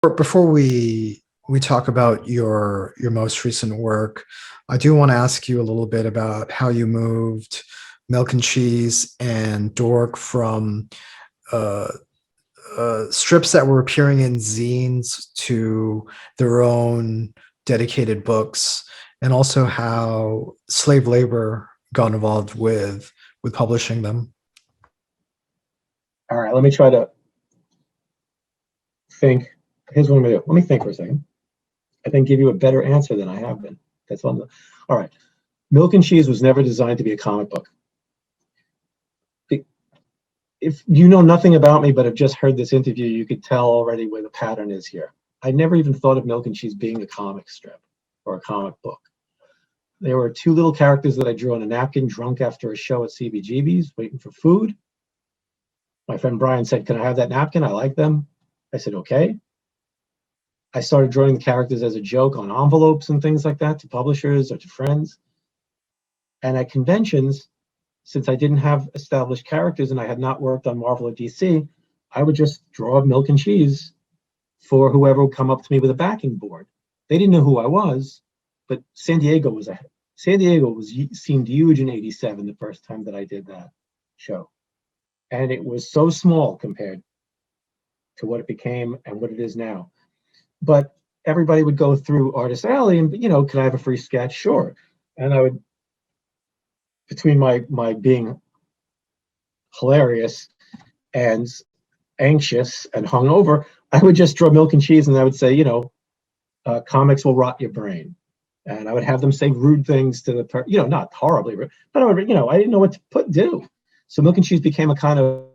Before we talk about your most recent work, I do want to ask you a little bit about how you moved Milk and Cheese and Dork from uh, strips that were appearing in zines to their own dedicated books, and also how slave labor got involved with publishing them. All right, let me try to think. Here's what I'm gonna do. Let me think for a second. I think give you a better answer than I have been. That's on the. All right, Milk and Cheese was never designed to be a comic book. If you know nothing about me but have just heard this interview, you could tell already where the pattern is here. I never even thought of Milk and Cheese being a comic strip or a comic book. There were two little characters that I drew on a napkin, drunk after a show at CBGB's, waiting for food. My friend Brian said, "Can I have that napkin? I like them." I said, "Okay." I started drawing the characters as a joke on envelopes and things like that to publishers or to friends. And at conventions, since I didn't have established characters and I had not worked on Marvel or DC, I would just draw Milk and Cheese for whoever would come up to me with a backing board. They didn't know who I was, but San Diego seemed huge in '87 the first time that I did that show. And it was so small compared to what it became and what it is now. But everybody would go through Artist Alley and, can I have a free sketch? Sure. And I would, between my being hilarious and anxious and hungover, I would just draw Milk and Cheese and I would say, comics will rot your brain. And I would have them say rude things to the, not horribly rude, but I didn't know what to do. So Milk and Cheese became a kind of,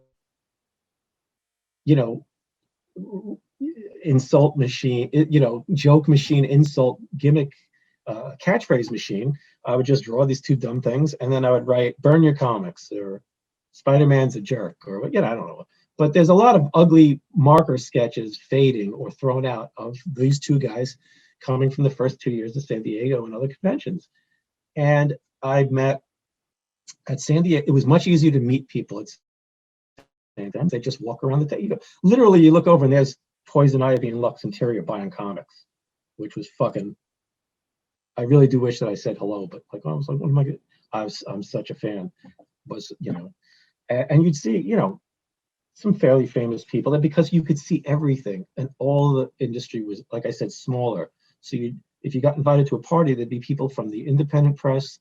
insult machine, joke machine, insult gimmick, catchphrase machine. I would just draw these two dumb things, and then I would write "burn your comics" or "Spider-Man's a jerk" or I don't know. But there's a lot of ugly marker sketches fading or thrown out of these two guys coming from the first 2 years of San Diego and other conventions. And I met at San Diego. It was much easier to meet people at San Diego. They just walk around the table. Literally, you look over and there's Poison Ivy and Lux Interior buying comics, which was fucking. I really do wish that I said hello, but I was like, what am I gonna? I'm such a fan. And you'd see, some fairly famous people, and because you could see everything, and all the industry was, like I said, smaller. So if you got invited to a party, there'd be people from the independent press,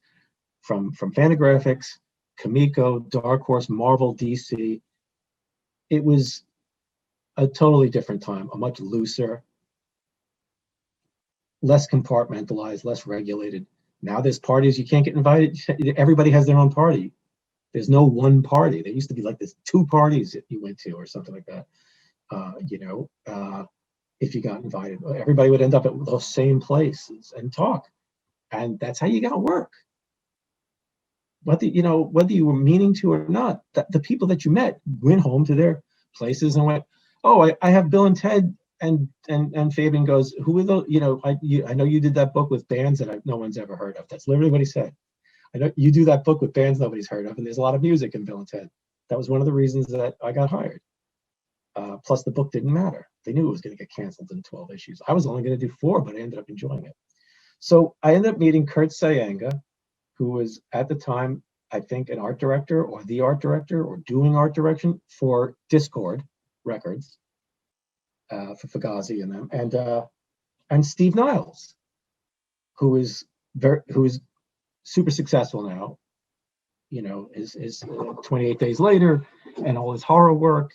from Fantagraphics, Comico, Dark Horse, Marvel, DC. It was a totally different time, a much looser, less compartmentalized, less regulated. Now there's parties you can't get invited. Everybody has their own party. There's no one party. There used to be like this 2 parties that you went to or something like that. If you got invited, everybody would end up at those same places and talk. And that's how you got work. Whether you were meaning to or not, the people that you met went home to their places and went, "Oh, I have Bill and Ted." And Fabian goes, "Who are those? I know you did that book with bands that no one's ever heard of." That's literally what he said. "I know you do that book with bands nobody's heard of, and there's a lot of music in Bill and Ted." That was one of the reasons that I got hired. Plus, the book didn't matter. They knew it was going to get canceled in 12 issues. I was only going to do 4, but I ended up enjoying it. So I ended up meeting Kurt Sayanga, who was at the time, I think, an art director or the art director or doing art direction for Discord Records, for Fugazi and them, and Steve Niles, who is super successful now. Is 28 Days Later and all his horror work,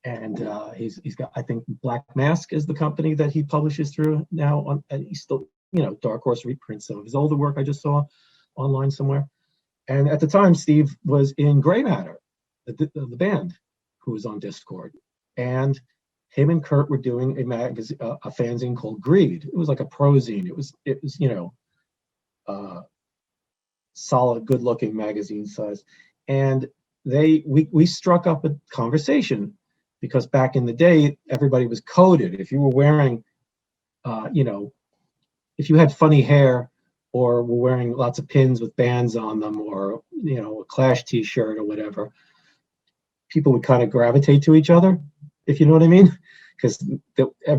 and he's got, I think, Black Mask is the company that he publishes through now. And he's still, Dark Horse reprints some of his older work I just saw online somewhere. And at the time, Steve was in Gray Matter, the band, who was on Discord, and him and Kurt were doing a fanzine called Greed. It was like a prozine. It was solid, good-looking magazine size, and we struck up a conversation because back in the day, everybody was coded. If you were wearing, if you had funny hair or were wearing lots of pins with bands on them, or a Clash T-shirt or whatever, people would kind of gravitate to each other, if you know what I mean. because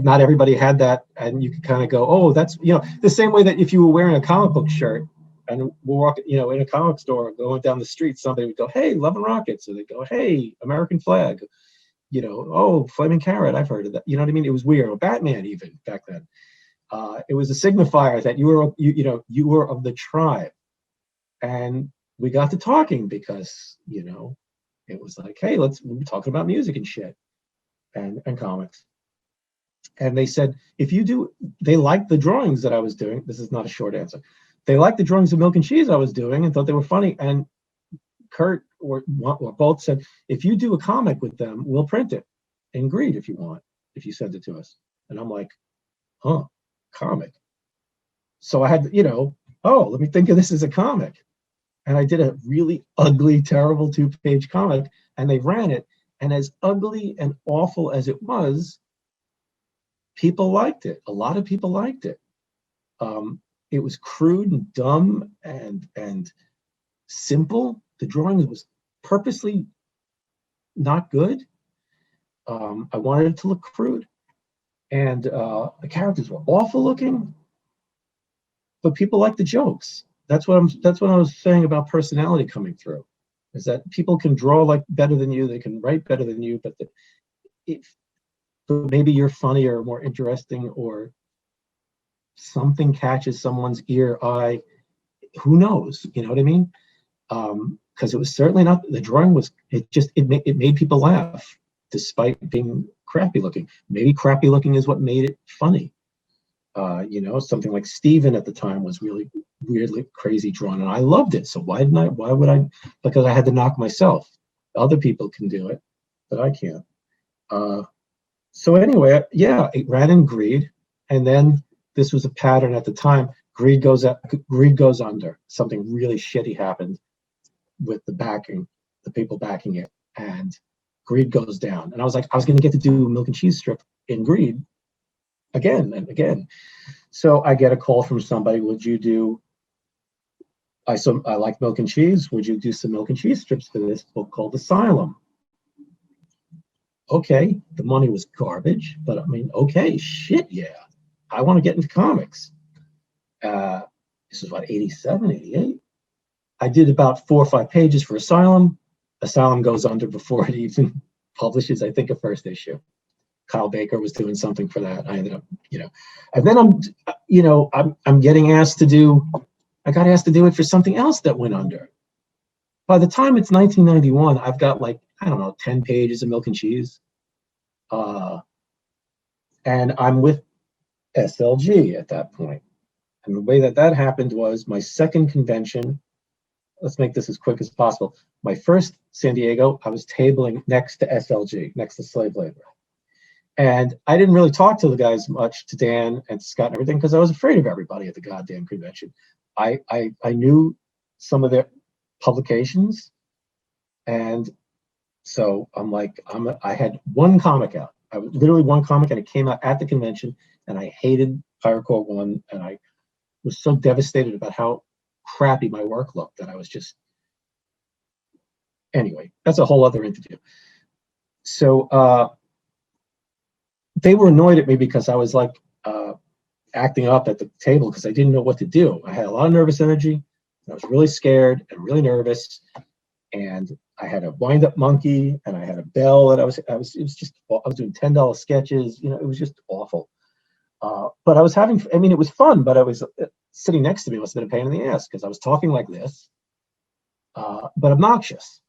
not everybody had that, and you could kind of go, oh, that's, the same way that if you were wearing a comic book shirt and we're walking, in a comic store going down the street, somebody would go, hey, Love and Rockets, or they go, hey, American Flag, oh, Flaming Carrot, I've heard of that. You know what I mean? It was weird. Or Batman, even back then. It was a signifier that you were of the tribe, and we got to talking because it was like, hey, we were talking about music and shit, and comics. And they said, they liked the drawings that I was doing. This is not a short answer. They liked the drawings of Milk and Cheese I was doing and thought they were funny. And Kurt or both said, if you do a comic with them, we'll print it in Greed if you want, if you send it to us. And I'm like, huh, comic. So I had, let me think of this as a comic. And I did a really ugly, terrible 2-page comic, and they ran it. And as ugly and awful as it was, people liked it. A lot of people liked it. It was crude and dumb and simple. The drawing was purposely not good. I wanted it to look crude, and the characters were awful looking, but people liked the jokes. That's what I was saying about personality coming through, is that people can draw better than you, they can write better than you, but maybe you're funnier, more interesting, or something catches someone's ear, eye. Who knows? You know what I mean? Because it was certainly not, the drawing was, it made people laugh despite being crappy looking. Maybe crappy looking is what made it funny. Something like Steven at the time was really weirdly crazy drawn, and I loved it. So why would I? Because I had to knock myself. Other people can do it, but I can't. So anyway, yeah, it ran in Greed, and then this was a pattern at the time. Greed goes under. Something really shitty happened with the people backing it, and Greed goes down. And I was like, I was going to get to do Milk and Cheese strip in Greed again and again. So I get a call from somebody, would you do, I like Milk and Cheese, would you do some Milk and Cheese strips for this book called Asylum? Okay, the money was garbage, but I mean, okay, shit, yeah. I want to get into comics. This is what, 87, 88? I did about 4 or 5 pages for Asylum. Asylum goes under before it even publishes, I think, a first issue. Kyle Baker was doing something for that. I ended up, and then I'm getting asked to do, I got asked to do it for something else that went under. By the time it's 1991, I've got 10 pages of Milk and Cheese. And I'm with SLG at that point. And the way that happened was my second convention, let's make this as quick as possible. My first San Diego, I was tabling next to SLG, next to Slave Labor. And I didn't really talk to the guys much, to Dan and Scott and everything, because I was afraid of everybody at the goddamn convention. I knew some of their publications, and so I'm like, I had one comic out. I was literally one comic, and it came out at the convention, and I hated Pirate Corps 1, and I was so devastated about how crappy my work looked that I was just, anyway, that's a whole other interview. So they were annoyed at me because I was acting up at the table because I didn't know what to do. I had a lot of nervous energy. I was really scared and really nervous, and I had a wind-up monkey, and I had a bell that I was doing $10 sketches. It was just awful. But I was it was fun, but I was sitting next to me must have been a pain in the ass because I was talking like this, but obnoxious,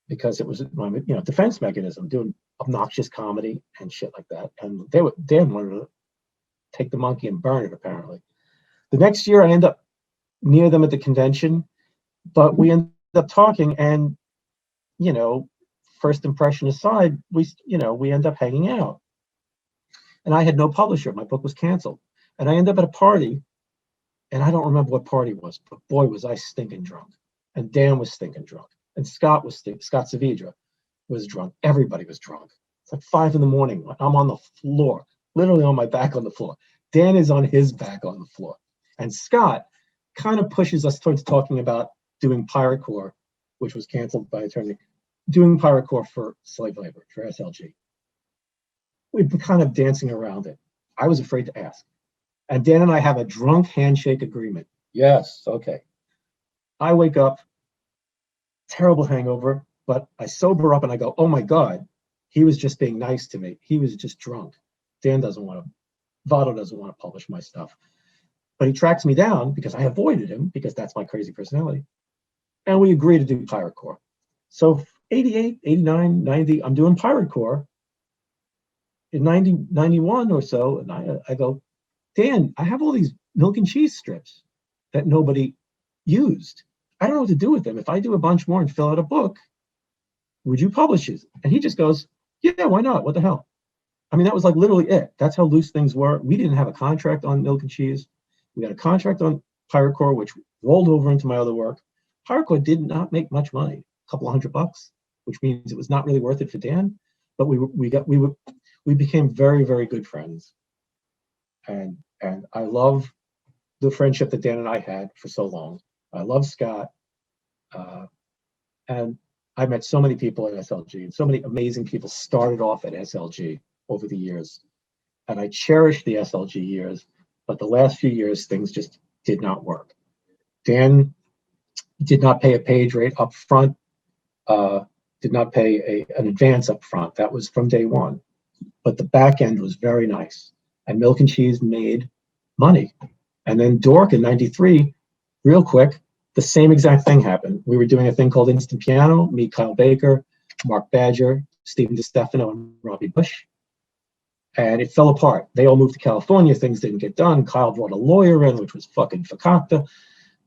because it was my defense mechanism, doing obnoxious comedy and shit like that. And Dan wanted to take the monkey and burn it, apparently. The next year I end up near them at the convention, but we end up talking, and first impression aside, we end up hanging out. And I had no publisher. My book was canceled. And I end up at a party, and I don't remember what party it was, but boy, was I stinking drunk. And Dan was stinking drunk. And Scott Savidra was drunk. Everybody was drunk. It's like 5 a.m. I'm on the floor, literally on my back on the floor. Dan is on his back on the floor. And Scott kind of pushes us towards talking about doing Pirate Corps, which was canceled by attorney, doing Pirate Corps for Slave Labor, for SLG. we've been kind of dancing around it. I was afraid to ask. And Dan and I have a drunk handshake agreement. Yes, okay. I wake up, terrible hangover, but I sober up and I go, oh my God, he was just being nice to me. He was just drunk. Dan doesn't want to, Vado doesn't want to publish my stuff. But he tracks me down because I avoided him because that's my crazy personality. And we agree to do Pirate Core. So 88, 89, 90, I'm doing Pirate Core. In 90, 91 or so, and I go, Dan, I have all these milk and cheese strips that nobody used. I don't know what to do with them. If I do a bunch more and fill out a book, would you publish it? And he just goes, yeah, why not? What the hell? I mean, that was like literally it. That's how loose things were. We didn't have a contract on milk and cheese. We had a contract on Pirate Core, which rolled over into my other work. Pirate Core did not make much money, a couple of $100, which means it was not really worth it for Dan. But we became very, very good friends. And I love the friendship that Dan and I had for so long. I love Scott. And I met so many people at SLG, and so many amazing people started off at SLG over the years. And I cherish the SLG years, but the last few years, things just did not work. Dan did not pay a page rate up front, did not pay an advance up front. That was from day one. But the back end was very nice. And Milk and Cheese made money. And then Dork in 93, real quick, the same exact thing happened. We were doing a thing called Instant Piano, me, Kyle Baker, Mark Badger, Stephen DiStefano, and Robbie Bush. And it fell apart. They all moved to California. Things didn't get done. Kyle brought a lawyer in, which was fucking fakakta.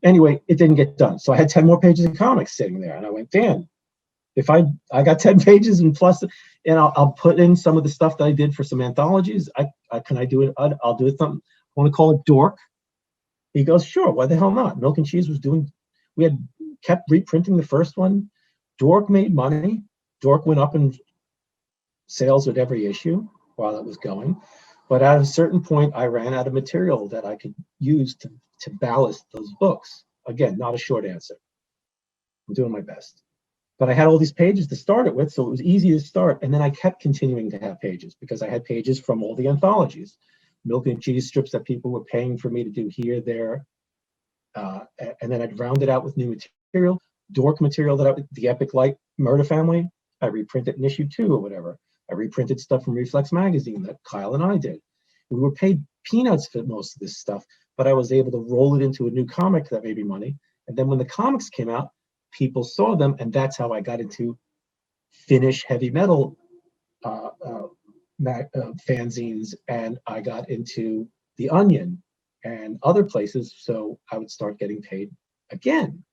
Anyway, it didn't get done. So I had 10 more pages of comics sitting there. And I went, Dan, if I got 10 pages and plus, and I'll put in some of the stuff that I did for some anthologies. Can I do it? I'll do it. Something. I want to call it Dork. He goes, sure. Why the hell not? Milk and Cheese was doing. We had kept reprinting the first one. Dork made money. Dork went up in sales with every issue while it was going. But at a certain point, I ran out of material that I could use to ballast those books. Again, not a short answer. I'm doing my best. But I had all these pages to start it with, so it was easy to start. And then I kept continuing to have pages because I had pages from all the anthologies, Milk and Cheese strips that people were paying for me to do here, there. And then I'd round it out with new material, Dork material the Epic Light Murder Family. I reprinted in issue 2 or whatever. I reprinted stuff from Reflex Magazine that Kyle and I did. We were paid peanuts for most of this stuff, but I was able to roll it into a new comic that made me money. And then when the comics came out, people saw them, and that's how I got into Finnish heavy metal fanzines, and I got into The Onion and other places, so I would start getting paid again.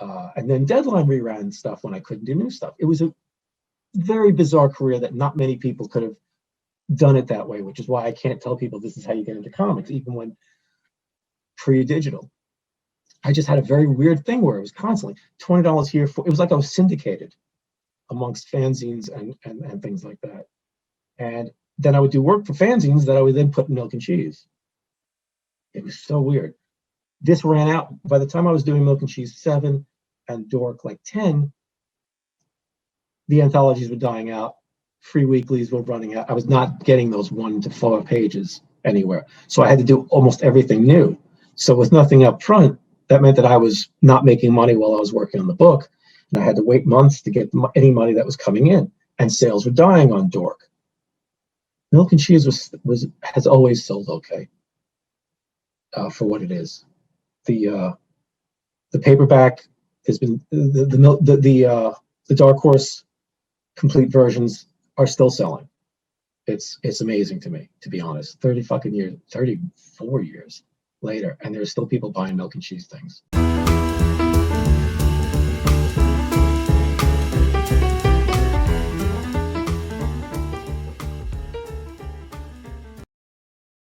And then Deadline reran stuff when I couldn't do new stuff. It was a very bizarre career that not many people could have done it that way, which is why I can't tell people this is how you get into comics, even when pre-digital. I just had a very weird thing where it was constantly $20 here for, it was like I was syndicated amongst fanzines and things like that. And then I would do work for fanzines that I would then put in Milk and Cheese. It was so weird. This ran out by the time I was doing Milk and Cheese 7 and Dork like 10, the anthologies were dying out. Free weeklies were running out. I was not getting those 1 to 4 pages anywhere. So I had to do almost everything new. So with nothing up front, that meant that I was not making money while I was working on the book. And I had to wait months to get any money that was coming in. And sales were dying on Dork. Milk and Cheese has always sold okay for what it is. The paperback has been the Dark Horse complete versions are still selling. It's amazing to me, to be honest. 34 years later, and there's still people buying Milk and Cheese things.